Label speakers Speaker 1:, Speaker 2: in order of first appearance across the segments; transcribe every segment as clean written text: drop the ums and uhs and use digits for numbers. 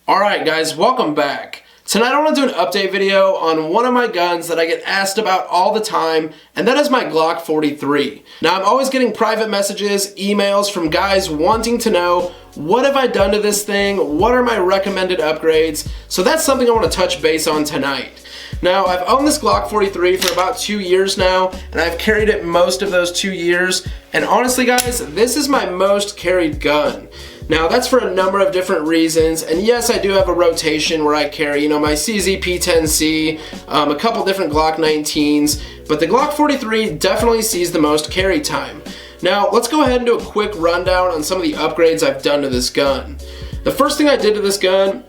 Speaker 1: Alright guys, welcome back. Tonight I want to do an update video on one of my guns that I get asked about all the time, and that is my Glock 43. Now I'm always getting private messages, emails from guys wanting to know what have I done to this thing, what are my recommended upgrades, so that's something I want to touch base on tonight. Now I've owned this Glock 43 for about 2 years now, and I've carried it most of those 2 years, and honestly guys, this is my most carried gun. Now that's for a number of different reasons, and yes, I do have a rotation where I carry, my CZP-10C, a couple different Glock 19s, but the Glock 43 definitely sees the most carry time. Now let's go ahead and do a quick rundown on some of the upgrades I've done to this gun. The first thing I did to this gun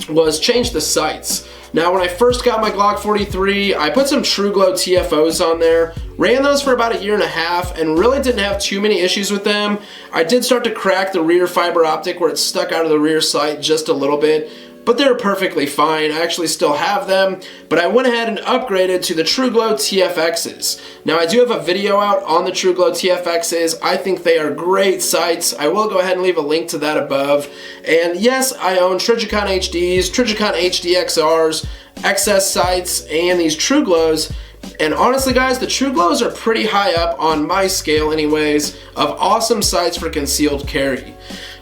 Speaker 1: was change the sights. Now when I first got my Glock 43, I put some TruGlow TFOs on there, ran those for about 1.5 years and really didn't have too many issues with them. I did start to crack the rear fiber optic where it stuck out of the rear sight just a little bit, but they're perfectly fine. I actually still have them, but I went ahead and upgraded to the TruGlow TFXs. Now I do have a video out on the TruGlow TFXs. I think they are great sights. I will go ahead and leave a link to that above. And yes, I own Trijicon HDs, Trijicon HDXRs, XS sights, and these TruGlows. And honestly guys, the TruGlows are pretty high up on my scale anyways of awesome sights for concealed carry.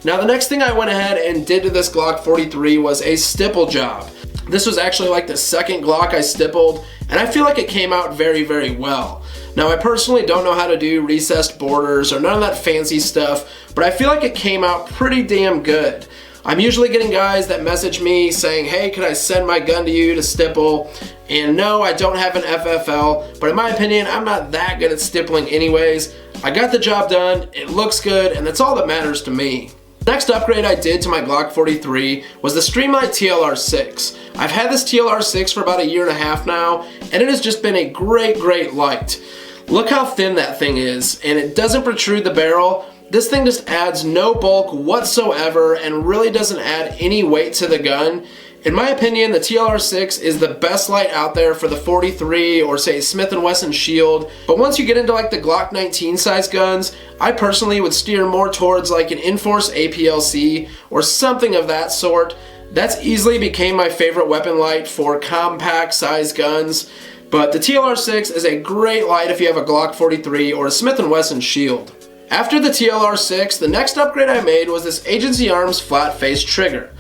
Speaker 1: Now the next thing I went ahead and did to this Glock 43 was a stipple job. This was actually like the second Glock I stippled, and I feel like it came out very, very well. Now I personally don't know how to do recessed borders or none of that fancy stuff, but I feel like it came out pretty damn good. I'm usually getting guys that message me saying, hey, can I send my gun to you to stipple? And no, I don't have an FFL, but in my opinion, I'm not that good at stippling anyways. I got the job done, it looks good, and that's all that matters to me. Next upgrade I did to my Glock 43 was the Streamlight TLR6. I've had this TLR6 for about 1.5 years now, and it has just been a great, great light. Look how thin that thing is, and it doesn't protrude the barrel. This thing just adds no bulk whatsoever and really doesn't add any weight to the gun. In my opinion, the TLR6 is the best light out there for the 43 or say Smith & Wesson Shield. But once you get into like the Glock 19 size guns, I personally would steer more towards like an Inforce APLC or something of that sort. That's easily became my favorite weapon light for compact size guns. But the TLR6 is a great light if you have a Glock 43 or a Smith & Wesson Shield. After the TLR6, the next upgrade I made was this Agency Arms flat face trigger.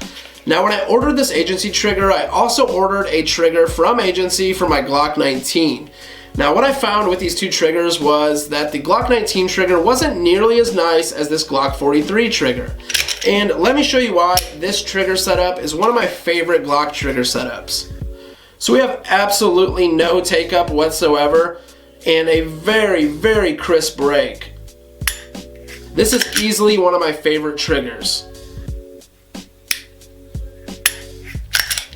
Speaker 1: Now when I ordered this Agency trigger, I also ordered a trigger from Agency for my Glock 19. Now what I found with these two triggers was that the Glock 19 trigger wasn't nearly as nice as this Glock 43 trigger. And let me show you why this trigger setup is one of my favorite Glock trigger setups. So we have absolutely no take up whatsoever and a very, very crisp break. This is easily one of my favorite triggers.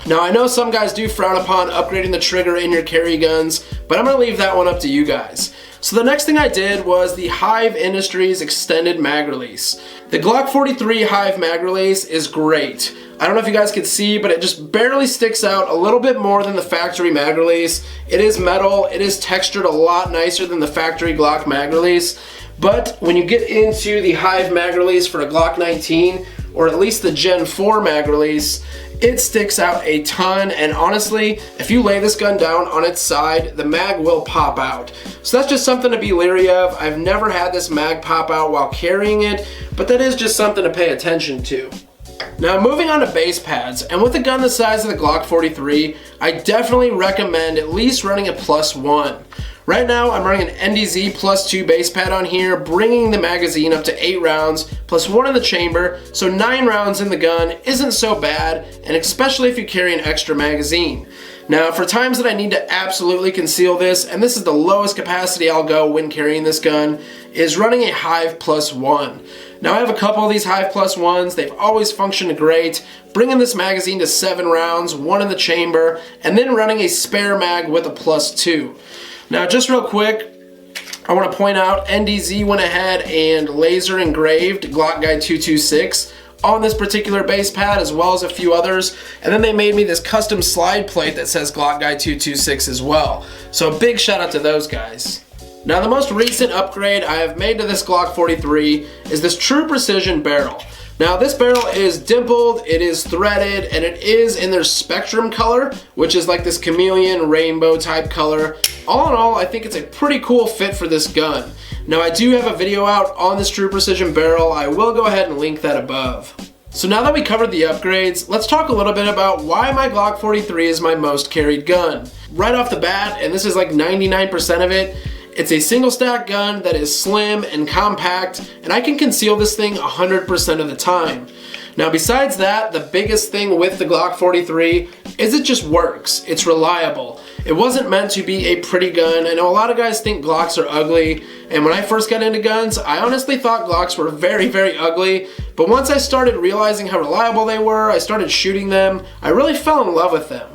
Speaker 1: Now I know some guys do frown upon upgrading the trigger in your carry guns, but I'm going to leave that one up to you guys. So the next thing I did was the Hive Industries extended mag release. The Glock 43 Hive mag release is great. I don't know if you guys can see, but it just barely sticks out a little bit more than the factory mag release. It is metal, it is textured a lot nicer than the factory Glock mag release. But when you get into the Hive mag release for a Glock 19, or at least the Gen 4 mag release, it sticks out a ton, and honestly, if you lay this gun down on its side, the mag will pop out. So that's just something to be leery of. I've never had this mag pop out while carrying it, but that is just something to pay attention to. Now moving on to base pads, and with a gun the size of the Glock 43, I definitely recommend at least running a +1. Right now I'm running an NDZ +2 base pad on here, bringing the magazine up to 8 rounds, +1 in the chamber, so 9 rounds in the gun isn't so bad, and especially if you carry an extra magazine. Now for times that I need to absolutely conceal this, and this is the lowest capacity I'll go when carrying this gun, is running a Hive +1. Now I have a couple of these Hive +1s, they've always functioned great, bringing this magazine to 7 rounds, 1 in the chamber, and then running a spare mag with a +2. Now just real quick, I want to point out NDZ went ahead and laser engraved Glock Guide 226 on this particular base pad as well as a few others, and then they made me this custom slide plate that says Glock Guide 226 as well. So a big shout out to those guys. Now the most recent upgrade I have made to this Glock 43 is this True Precision barrel. Now this barrel is dimpled, it is threaded, and it is in their Spectrum color, which is like this chameleon rainbow type color. All in all, I think it's a pretty cool fit for this gun. Now I do have a video out on this True Precision barrel. I will go ahead and link that above. So now that we covered the upgrades, let's talk a little bit about why my Glock 43 is my most carried gun. Right off the bat, and this is like 99% of it, it's a single stack gun that is slim and compact, and I can conceal this thing 100% of the time. Now besides that, the biggest thing with the Glock 43 is it just works. It's reliable. It wasn't meant to be a pretty gun. I know a lot of guys think Glocks are ugly, and when I first got into guns, I honestly thought Glocks were very, very ugly, but once I started realizing how reliable they were, I started shooting them, I really fell in love with them.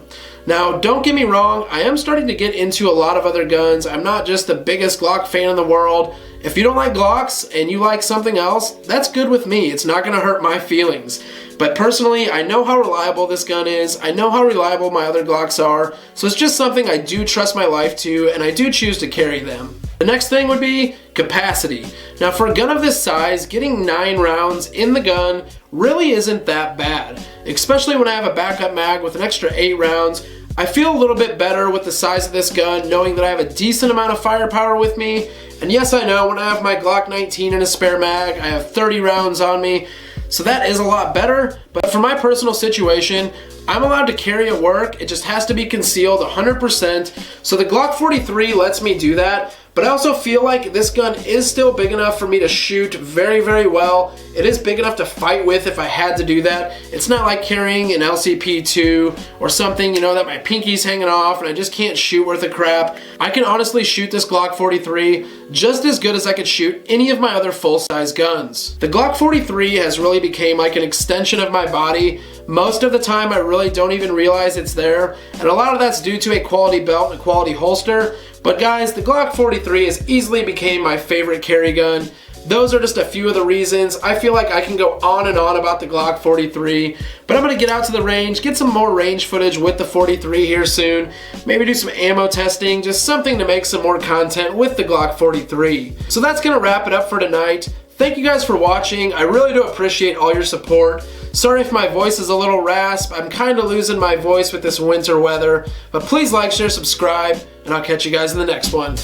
Speaker 1: Now, don't get me wrong, I am starting to get into a lot of other guns. I'm not just the biggest Glock fan in the world. If you don't like Glocks and you like something else, that's good with me. It's not gonna hurt my feelings. But personally, I know how reliable this gun is. I know how reliable my other Glocks are. So it's just something I do trust my life to, and I do choose to carry them. The next thing would be capacity. Now for a gun of this size, getting 9 rounds in the gun really isn't that bad. Especially when I have a backup mag with an extra 8 rounds. I feel a little bit better with the size of this gun, knowing that I have a decent amount of firepower with me. And yes, I know when I have my Glock 19 in a spare mag, I have 30 rounds on me. So that is a lot better, but for my personal situation, I'm allowed to carry at work. It just has to be concealed 100%. So the Glock 43 lets me do that, but I also feel like this gun is still big enough for me to shoot very, very well. It is big enough to fight with if I had to do that. It's not like carrying an LCP2 or something, you know, that my pinky's hanging off and I just can't shoot worth a crap. I can honestly shoot this Glock 43 just as good as I could shoot any of my other full-size guns. The Glock 43 has really become like an extension of my body. Most of the time I really don't even realize it's there, and a lot of that's due to a quality belt and a quality holster. But guys, the Glock 43 has easily become my favorite carry gun. Those are just a few of the reasons. I feel like I can go on and on about the Glock 43, but I'm gonna get out to the range, get some more range footage with the 43 here soon, maybe do some ammo testing, just something to make some more content with the Glock 43. So that's gonna wrap it up for tonight. Thank you guys for watching. I really do appreciate all your support. Sorry if my voice is a little rasp. I'm kind of losing my voice with this winter weather, but please like, share, subscribe, and I'll catch you guys in the next one.